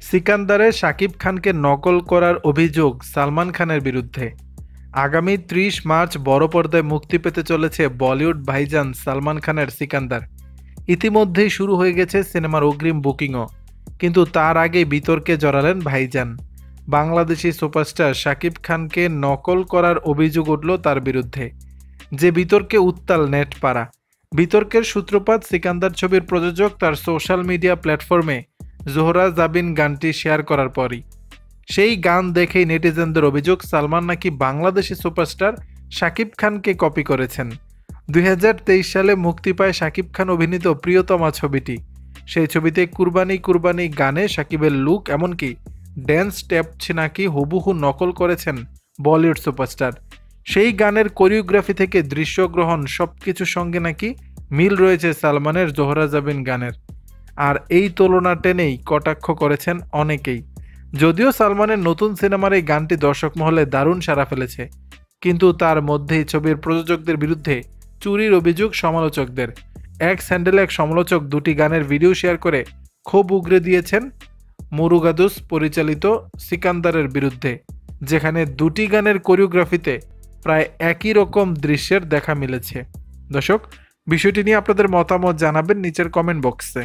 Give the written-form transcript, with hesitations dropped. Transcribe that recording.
সিকান্দারে শাকিব খানকে নকল করার অভিযোগ সালমান খানের বিরুদ্ধে। আগামী ৩০ মার্চ বড় পর্দায় মুক্তি পেতে চলেছে বলিউড ভাইজান সালমান খানের সিকান্দার। ইতিমধ্যেই শুরু হয়ে গেছে সিনেমার অগ্রিম বুকিংও, কিন্তু তার আগে বিতর্কে জড়ালেন ভাইজান। বাংলাদেশি সুপারস্টার শাকিব খানকে নকল করার অভিযোগ উঠল তার বিরুদ্ধে, যে বিতর্কে উত্তাল নেট পাড়া। বিতর্কের সূত্রপাত সিকান্দার ছবির প্রযোজক তার সোশ্যাল মিডিয়া প্ল্যাটফর্মে জোহরা জাবিন গানটি শেয়ার করার পরই। সেই গান দেখেই নেটিজেনদের অভিযোগ সালমান নাকি বাংলাদেশি সুপারস্টার শাকিব খানকে কপি করেছেন। ২০২৩ সালে মুক্তি পায় শাকিব খান অভিনীত প্রিয়তমা ছবিটি। সেই ছবিতে কুরবানি কুরবানি গানে শাকিবের লুক এমনকি ড্যান্স স্টেপস নাকি হুবহু নকল করেছেন বলিউড সুপারস্টার। সেই গানের কোরিওগ্রাফি থেকে দৃশ্যগ্রহণ সবকিছুর সঙ্গে নাকি মিল রয়েছে সালমানের জোহরা জাবিন গানের। আর এই তুলনা টেনেই কটাক্ষ করেছেন অনেকেই। যদিও সালমানের নতুন সিনেমার এই গানটি দর্শক মহলে দারুণ সাড়া ফেলেছে, কিন্তু তার মধ্যেই ছবির প্রযোজকদের বিরুদ্ধে চুরির অভিযোগ সমালোচকদের। এক স্যান্ডেলে এক সমালোচক দুটি গানের ভিডিও শেয়ার করে ক্ষোভ উগরে দিয়েছেন মুরুগাদুস পরিচালিত সিকান্দারের বিরুদ্ধে, যেখানে দুটি গানের কোরিওগ্রাফিতে প্রায় একই রকম দৃশ্যের দেখা মিলেছে। দর্শক, বিষয়টি নিয়ে আপনাদের মতামত জানাবেন নিচের কমেন্ট বক্সে।